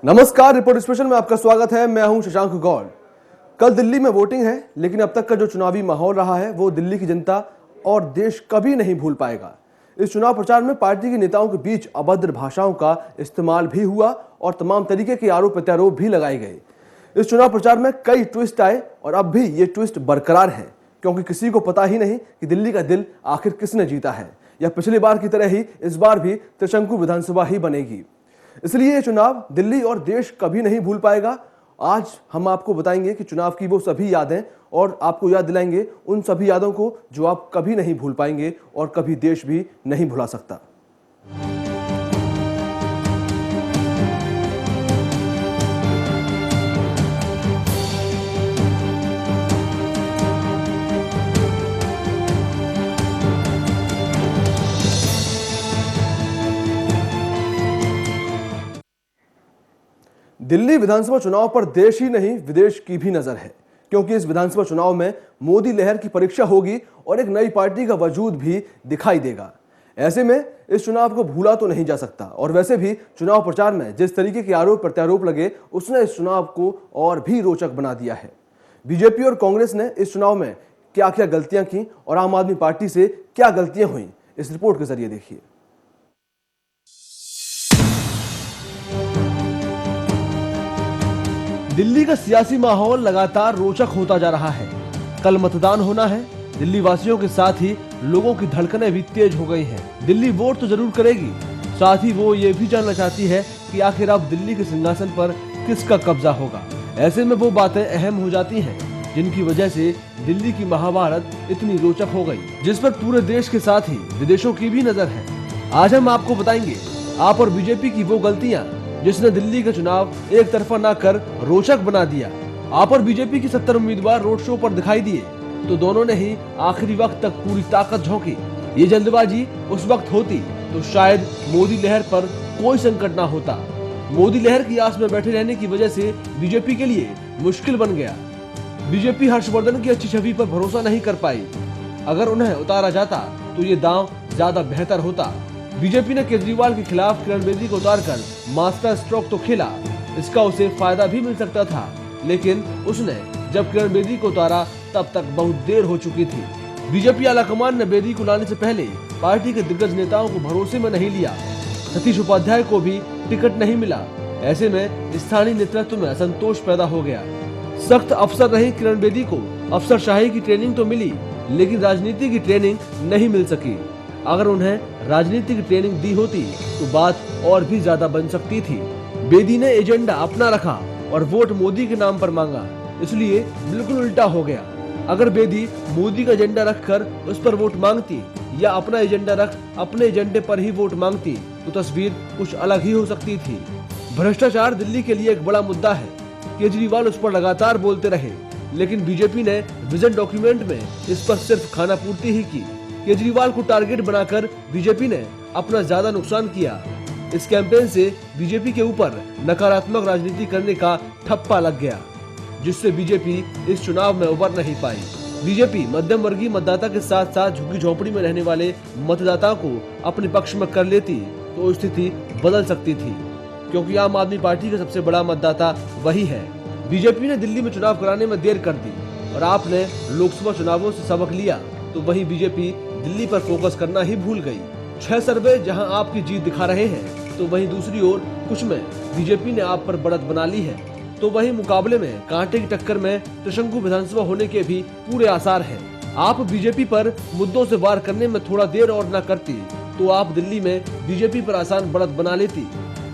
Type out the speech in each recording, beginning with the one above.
नमस्कार, report special में आपका स्वागत है। मैं हूं शशांक गौड़। कल दिल्ली में वोटिंग है, लेकिन अब तक का जो चुनावी माहौल रहा है वो दिल्ली की जनता और देश कभी नहीं भूल पाएगा। इस चुनाव प्रचार में पार्टी के नेताओं के बीच अभद्र भाषाओं का इस्तेमाल भी हुआ और तमाम तरीके के आरोप प्रत्यारोप भी लगाए गए। इस चुनाव प्रचार में कई ट्विस्ट आए और अब भी ये ट्विस्ट बरकरार है, क्योंकि किसी को पता ही नहीं कि दिल्ली का दिल आखिर किसने जीता है, या पिछली बार की तरह ही इस बार भी त्रिशंकु विधानसभा ही बनेगी। इसलिए ये चुनाव दिल्ली और देश कभी नहीं भूल पाएगा। आज हम आपको बताएंगे कि चुनाव की वो सभी यादें और आपको याद दिलाएंगे उन सभी यादों को जो आप कभी नहीं भूल पाएंगे और कभी देश भी नहीं भुला सकता। दिल्ली विधानसभा चुनाव पर देश ही नहीं विदेश की भी नजर है, क्योंकि इस विधानसभा चुनाव में मोदी लहर की परीक्षा होगी और एक नई पार्टी का वजूद भी दिखाई देगा। ऐसे में इस चुनाव को भूला तो नहीं जा सकता। और वैसे भी चुनाव प्रचार में जिस तरीके के आरोप प्रत्यारोप लगे, उसने इस चुनाव को और भी रोचक बना दिया है। बीजेपी और कांग्रेस ने इस चुनाव में क्या क्या गलतियां की और आम आदमी पार्टी से क्या गलतियां हुई, इस रिपोर्ट के जरिए देखिए। दिल्ली का सियासी माहौल लगातार रोचक होता जा रहा है। कल मतदान होना है। दिल्ली वासियों के साथ ही लोगों की धड़कनें भी तेज हो गई हैं। दिल्ली वोट तो जरूर करेगी, साथ ही वो ये भी जानना चाहती है कि आखिर अब दिल्ली के सिंहासन पर किसका कब्जा होगा। ऐसे में वो बातें अहम हो जाती हैं जिनकी वजह से दिल्ली की महाभारत इतनी रोचक हो गई, जिस पर पूरे देश के साथ ही विदेशों की भी नजर है। आज हम आपको बताएंगे आप और बीजेपी की वो गलतियां जिसने दिल्ली का चुनाव एक तरफा ना कर रोचक बना दिया। आप और बीजेपी की 70 उम्मीदवार रोड शो पर दिखाई दिए तो दोनों ने ही आखिरी वक्त तक पूरी ताकत झोंकी। ये जल्दबाजी उस वक्त होती तो शायद मोदी लहर पर कोई संकट ना होता। मोदी लहर की आस में बैठे रहने की वजह से बीजेपी के लिए मुश्किल बन गया। बीजेपी हर्षवर्धन की अच्छी छवि पर भरोसा नहीं कर पाई। अगर उन्हें उतारा जाता तो ये दांव ज्यादा बेहतर होता। बीजेपी ने केजरीवाल के खिलाफ किरण बेदी को उतारकर मास्टर स्ट्रोक तो खेला, इसका उसे फायदा भी मिल सकता था, लेकिन उसने जब किरण बेदी को उतारा तब तक बहुत देर हो चुकी थी। बीजेपी आलाकमान ने बेदी को लाने से पहले पार्टी के दिग्गज नेताओं को भरोसे में नहीं लिया। सतीश उपाध्याय को भी टिकट नहीं मिला। ऐसे में स्थानीय नेतृत्व में असंतोष पैदा हो गया। सख्त अफसर रही किरण बेदी को अफसरशाही की ट्रेनिंग तो मिली, लेकिन राजनीति की ट्रेनिंग नहीं मिल सकी। अगर उन्हें राजनीति की ट्रेनिंग दी होती तो बात और भी ज्यादा बन सकती थी। बेदी ने एजेंडा अपना रखा और वोट मोदी के नाम पर मांगा, इसलिए बिल्कुल उल्टा हो गया। अगर बेदी मोदी का एजेंडा रखकर उस पर वोट मांगती या अपना एजेंडा रख अपने एजेंडे पर ही वोट मांगती तो तस्वीर कुछ अलग ही हो सकती थी। भ्रष्टाचार दिल्ली के लिए एक बड़ा मुद्दा है। केजरीवाल उस पर लगातार बोलते रहे, लेकिन बीजेपी ने विजन डॉक्यूमेंट में इस पर सिर्फ खानापूर्ति ही की। केजरीवाल को टारगेट बनाकर बीजेपी ने अपना ज्यादा नुकसान किया। इस कैंपेन से बीजेपी के ऊपर नकारात्मक राजनीति करने का ठप्पा लग गया, जिससे बीजेपी इस चुनाव में उबर नहीं पाई। बीजेपी मध्यम वर्गीय मतदाता के साथ साथ झुग्गी झोपड़ी में रहने वाले मतदाताओं को अपने पक्ष में कर लेती तो स्थिति बदल सकती थी, क्योंकि आम आदमी पार्टी का सबसे बड़ा मतदाता वही है। बीजेपी ने दिल्ली में चुनाव कराने में देर कर दी और आपने लोकसभा चुनावों से सबक लिया तो वही बीजेपी दिल्ली पर फोकस करना ही भूल गई। 6 सर्वे जहां आपकी जीत दिखा रहे हैं तो वहीं दूसरी ओर कुछ में बीजेपी ने आप पर बढ़त बना ली है। तो वहीं मुकाबले में कांटे की टक्कर में त्रिशंकु विधानसभा होने के भी पूरे आसार हैं। आप बीजेपी पर मुद्दों से वार करने में थोड़ा देर और न करती तो आप दिल्ली में बीजेपी पर आसान बढ़त बना लेती।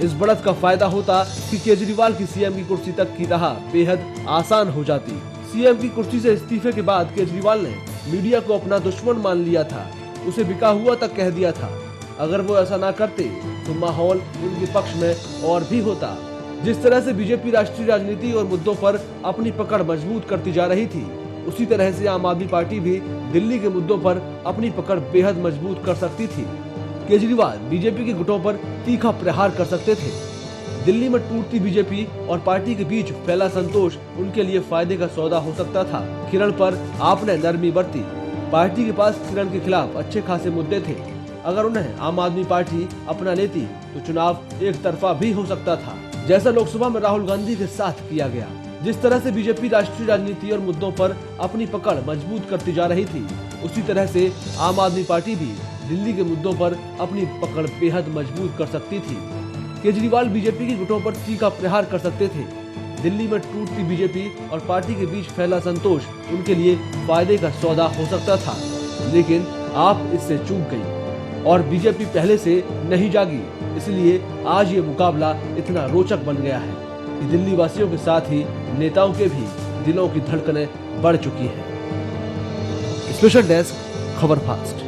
इस बढ़त का फायदा होता कि केजरीवाल की सीएम की कुर्सी तक की राह बेहद आसान हो जाती। सीएम की कुर्सी से इस्तीफे के बाद केजरीवाल ने मीडिया को अपना दुश्मन मान लिया था, उसे बिका हुआ तक कह दिया था। अगर वो ऐसा ना करते तो माहौल उनके पक्ष में और भी होता। जिस तरह से बीजेपी राष्ट्रीय राजनीति और मुद्दों पर अपनी पकड़ मजबूत करती जा रही थी, उसी तरह से आम आदमी पार्टी भी दिल्ली के मुद्दों पर अपनी पकड़ बेहद मजबूत कर सकती थी। केजरीवाल बीजेपी के गुटों पर तीखा प्रहार कर सकते थे। दिल्ली में टूटती बीजेपी और पार्टी के बीच फैला संतोष उनके लिए फायदे का सौदा हो सकता था। किरण पर आपने नरमी बरती। पार्टी के पास किरण के खिलाफ अच्छे खासे मुद्दे थे। अगर उन्हें आम आदमी पार्टी अपना लेती तो चुनाव एक तरफा भी हो सकता था। जैसा लोकसभा में राहुल गांधी के साथ किया गया। जिस तरह से बीजेपी राष्ट्रीय राजनीति और मुद्दों पर अपनी पकड़ मजबूत करती जा रही थी, उसी तरह से आम आदमी पार्टी भी दिल्ली के मुद्दों पर अपनी पकड़ बेहद मजबूत कर सकती थी। केजरीवाल बीजेपी के गुटों पर तीखा प्रहार कर सकते थे। दिल्ली में टूटती बीजेपी और पार्टी के बीच फैला संतोष उनके लिए फायदे का सौदा हो सकता था, लेकिन आप इससे चूक गई और बीजेपी पहले से नहीं जागी। इसलिए आज ये मुकाबला इतना रोचक बन गया है कि दिल्ली वासियों के साथ ही नेताओं के भी दिलों की धड़कनें बढ़ चुकी हैं। स्पेशल डेस्क, खबर फास्ट।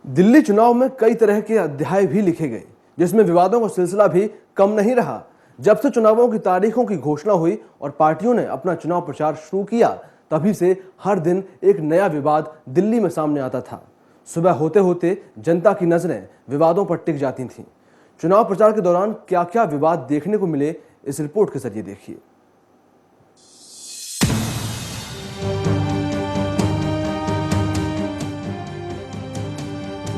दिल्ली चुनाव में कई तरह के अध्याय भी लिखे गए, जिसमें विवादों का सिलसिला भी कम नहीं रहा। जब से चुनावों की तारीखों की घोषणा हुई और पार्टियों ने अपना चुनाव प्रचार शुरू किया, तभी से हर दिन एक नया विवाद दिल्ली में सामने आता था। सुबह होते होते जनता की नजरें विवादों पर टिक जाती थीं। चुनाव प्रचार के दौरान क्या क्या विवाद देखने को मिले, इस रिपोर्ट के जरिए देखिए।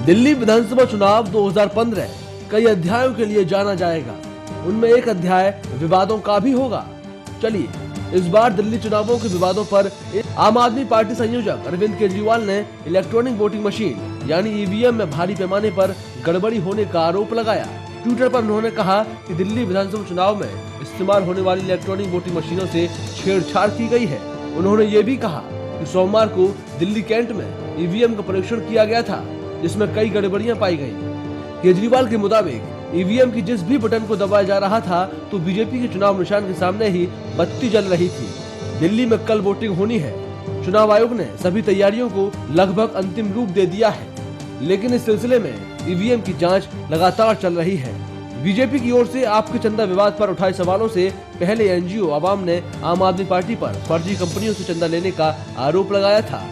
दिल्ली विधानसभा चुनाव 2015 कई अध्यायों के लिए जाना जाएगा। उनमें एक अध्याय विवादों का भी होगा। चलिए, इस बार दिल्ली चुनावों के विवादों पर आम आदमी पार्टी संयोजक अरविंद केजरीवाल ने इलेक्ट्रॉनिक वोटिंग मशीन यानी ईवीएम में भारी पैमाने पर गड़बड़ी होने का आरोप लगाया। ट्विटर पर उन्होंने कहा कि दिल्ली विधानसभा चुनाव में इस्तेमाल होने वाली इलेक्ट्रॉनिक वोटिंग मशीनों से छेड़छाड़ की गई है। उन्होंने ये भी कहा कि सोमवार को दिल्ली कैंट में ईवीएम का परीक्षण किया गया था, जिसमें कई गड़बड़ियां पाई गई। केजरीवाल के मुताबिक ईवीएम की जिस भी बटन को दबाया जा रहा था, तो बीजेपी के चुनाव निशान के सामने ही बत्ती जल रही थी। दिल्ली में कल वोटिंग होनी है। चुनाव आयोग ने सभी तैयारियों को लगभग अंतिम रूप दे दिया है, लेकिन इस सिलसिले में ईवीएम की जांच लगातार चल रही है। बीजेपी की ओर से आपके चंदा विवाद पर उठाए सवालों से पहले एनजीओ आवाम ने आम आदमी पार्टी पर फर्जी कंपनियों से चंदा लेने का आरोप लगाया था।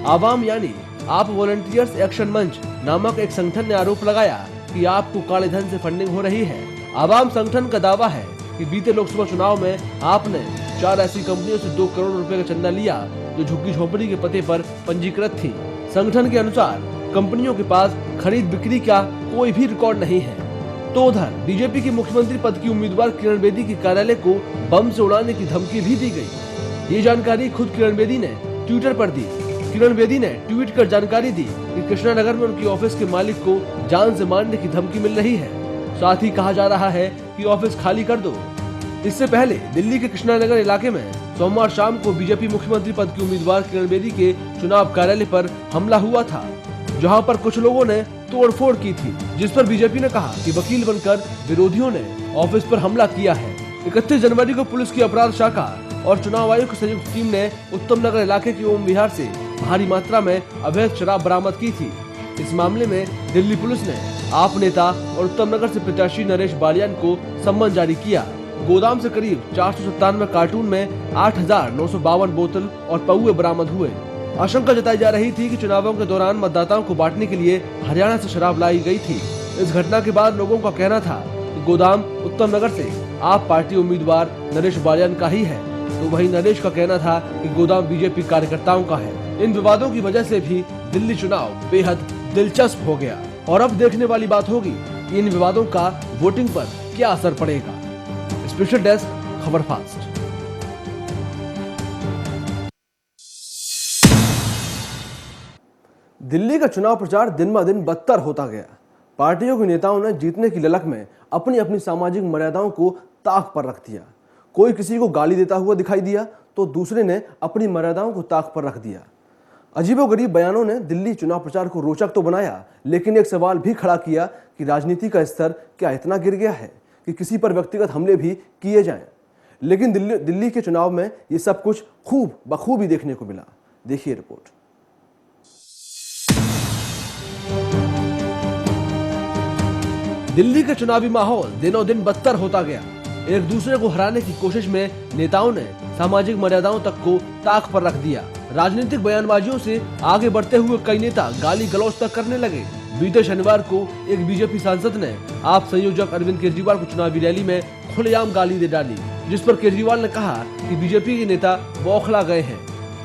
आवाम यानी आप वॉलंटियर्स एक्शन मंच नामक एक संगठन ने आरोप लगाया कि आपको काले धन से फंडिंग हो रही है। आवाम संगठन का दावा है कि बीते लोकसभा चुनाव में आपने 4 ऐसी कंपनियों से 2 करोड़ रुपए का चंदा लिया जो झुग्गी झोपड़ी के पते पर पंजीकृत थी। संगठन के अनुसार कंपनियों के पास खरीद बिक्री का कोई भी रिकॉर्ड नहीं है। तो उधर बीजेपी की मुख्यमंत्री पद की उम्मीदवार किरण बेदी के कार्यालय को बम से उड़ाने की धमकी भी दी गई। ये जानकारी खुद किरण बेदी ने ट्विटर पर दी। किरण बेदी ने ट्वीट कर जानकारी दी कि कृष्णानगर में उनकी ऑफिस के मालिक को जान से मारने की धमकी मिल रही है। साथ ही कहा जा रहा है कि ऑफिस खाली कर दो। इससे पहले दिल्ली के कृष्णानगर इलाके में सोमवार शाम को बीजेपी मुख्यमंत्री पद की उम्मीदवार किरण बेदी के चुनाव कार्यालय पर हमला हुआ था, जहां पर कुछ लोगों ने तोड़फोड़ की थी, जिस पर बीजेपी ने कहा कि वकील बनकर विरोधियों ने ऑफिस पर हमला किया है। 31 जनवरी को पुलिस की अपराध शाखा और चुनाव आयोग की संयुक्त टीम ने उत्तम नगर इलाके के ओम विहार से भारी मात्रा में अवैध शराब बरामद की थी। इस मामले में दिल्ली पुलिस ने आप नेता और उत्तम नगर से प्रत्याशी नरेश बालियान को सम्मन जारी किया। गोदाम से करीब 497 कार्टून में 8,952 बोतल और पौए बरामद हुए। आशंका जताई जा रही थी कि चुनावों के दौरान मतदाताओं को बांटने के लिए हरियाणा से शराब लाई गई थी। इस घटना के बाद लोगों का कहना था कि गोदाम उत्तम नगर से आप पार्टी उम्मीदवार नरेश बालियान का ही है, तो वहीं नरेश का कहना था कि गोदाम बीजेपी कार्यकर्ताओं का है। इन विवादों की वजह से भी दिल्ली चुनाव बेहद दिलचस्प हो गया और अब देखने वाली बात होगी कि इन विवादों का वोटिंग पर क्या असर पड़ेगा। स्पेशल डेस्क, खबर फास्ट। दिल्ली का चुनाव प्रचार दिन ब दिन बदतर होता गया। पार्टियों के नेताओं ने जीतने की ललक में अपनी अपनी सामाजिक मर्यादाओं को ताक पर रख दिया। कोई किसी को गाली देता हुआ दिखाई दिया तो दूसरे ने अपनी मर्यादाओं को ताक पर रख दिया। अजीबोगरीब बयानों ने दिल्ली चुनाव प्रचार को रोचक तो बनाया, लेकिन एक सवाल भी खड़ा किया कि राजनीति का स्तर क्या इतना गिर गया है कि किसी पर व्यक्तिगत हमले भी किए जाएं। लेकिन दिल्ली के चुनाव में ये सब कुछ खूब बखूबी देखने को मिला। देखिए रिपोर्ट। दिल्ली का चुनावी माहौल दिनों दिन बदतर होता गया। एक दूसरे को हराने की कोशिश में नेताओं ने सामाजिक मर्यादाओं तक को ताक पर रख दिया। राजनीतिक बयानबाजियों से आगे बढ़ते हुए कई नेता गाली गलौज तक करने लगे। बीते शनिवार को एक बीजेपी सांसद ने आप संयोजक अरविंद केजरीवाल को चुनावी रैली में खुलेआम गाली दे डाली, जिस पर केजरीवाल ने कहा कि बीजेपी के नेता बौखला गए हैं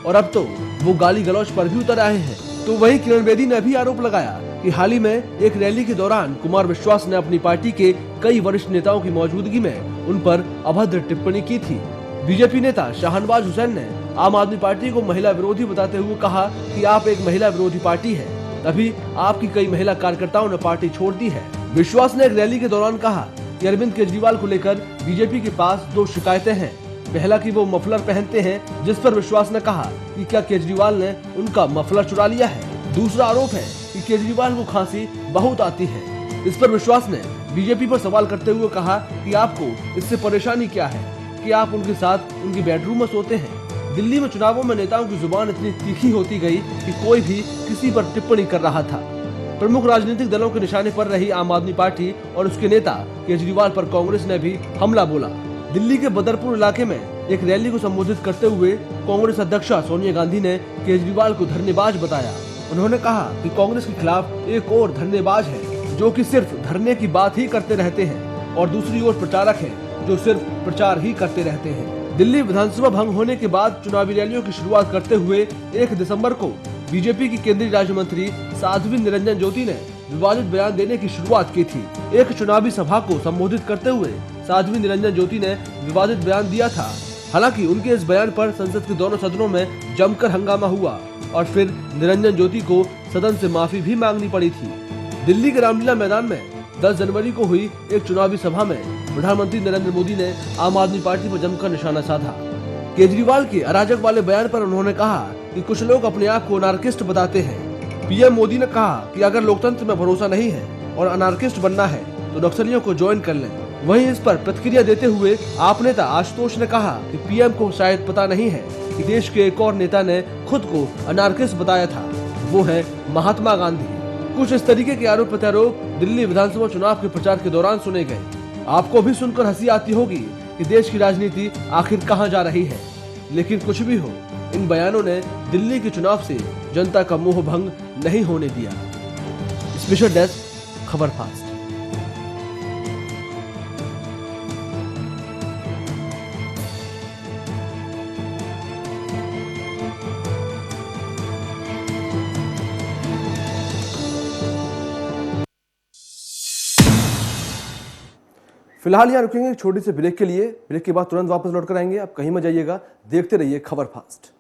और अब तो वो गाली गलौज पर भी उतर आए हैं। तो वहीं किरण बेदी ने भी आरोप लगाया कि हाल ही में एक रैली के दौरान कुमार विश्वास ने अपनी पार्टी के कई वरिष्ठ नेताओं की मौजूदगी में उन पर अभद्र टिप्पणी की थी। बीजेपी नेता शाहनवाज हुसैन ने आम आदमी पार्टी को महिला विरोधी बताते हुए कहा कि आप एक महिला विरोधी पार्टी है, तभी आपकी कई महिला कार्यकर्ताओं ने पार्टी छोड़ दी है। विश्वास ने एक रैली के दौरान कहा कि अरविंद केजरीवाल को लेकर बीजेपी के पास 2 शिकायतें हैं। पहला कि वो मफलर पहनते हैं, जिस पर विश्वास ने कहा कि क्या केजरीवाल ने उनका मफलर चुरा लिया है। दूसरा आरोप है कि केजरीवाल को खांसी बहुत आती है। इस पर विश्वास ने बीजेपी पर सवाल करते हुए कहा कि आपको इससे परेशानी क्या है कि आप उनके साथ उनकी बेडरूम में सोते हैं। दिल्ली में चुनावों में नेताओं की जुबान इतनी तीखी होती गई कि कोई भी किसी पर टिप्पणी कर रहा था। प्रमुख राजनीतिक दलों के निशाने पर रही आम आदमी पार्टी और उसके नेता केजरीवाल पर कांग्रेस ने भी हमला बोला। दिल्ली के बदरपुर इलाके में एक रैली को संबोधित करते हुए कांग्रेस अध्यक्षा सोनिया गांधी ने केजरीवाल को धरनेबाज बताया। उन्होंने कहा कि कांग्रेस के खिलाफ एक और धरनेबाज है जो कि सिर्फ धरने की बात ही करते रहते हैं और दूसरी ओर प्रचारक है जो सिर्फ प्रचार ही करते रहते हैं। दिल्ली विधानसभा भंग होने के बाद चुनावी रैलियों की शुरुआत करते हुए 1 दिसंबर को बीजेपी की केंद्रीय राज्य मंत्री साध्वी निरंजन ज्योति ने विवादित बयान देने की शुरुआत की थी। एक चुनावी सभा को संबोधित करते हुए साध्वी निरंजन ज्योति ने विवादित बयान दिया था। हालांकि उनके इस बयान पर संसद के दोनों सदनों में जमकर हंगामा हुआ और फिर निरंजन ज्योति को सदन से माफी भी मांगनी पड़ी थी। दिल्ली के रामलीला मैदान में 10 जनवरी को हुई एक चुनावी सभा में प्रधानमंत्री नरेंद्र मोदी ने आम आदमी पार्टी पर जमकर निशाना साधा। केजरीवाल के अराजक वाले बयान पर उन्होंने कहा कि कुछ लोग अपने आप को अनार्किस्ट बताते हैं। पीएम मोदी ने कहा कि अगर लोकतंत्र में भरोसा नहीं है और अनार्किस्ट बनना है तो नक्सलियों को ज्वाइन कर लें। वहीं इस पर प्रतिक्रिया देते हुए आप नेता आशुतोष ने कहा कि पीएम को शायद पता नहीं है कि देश के एक और नेता ने खुद को अनार्किस्ट बताया था, वो है महात्मा गांधी। कुछ इस तरीके के आरोप प्रत्यारोप दिल्ली विधानसभा चुनाव के प्रचार के दौरान सुने गए। आपको भी सुनकर हंसी आती होगी कि देश की राजनीति आखिर कहां जा रही है, लेकिन कुछ भी हो, इन बयानों ने दिल्ली के चुनाव से जनता का मोह भंग नहीं होने दिया। स्पेशल डेस्क, खबर फास्ट। फिलहाल यहाँ रुकेंगे एक छोटी सी ब्रेक के लिए। ब्रेक के बाद तुरंत वापस लौट कर आएंगे। आप कहीं मत जाइएगा, देखते रहिए खबर फास्ट।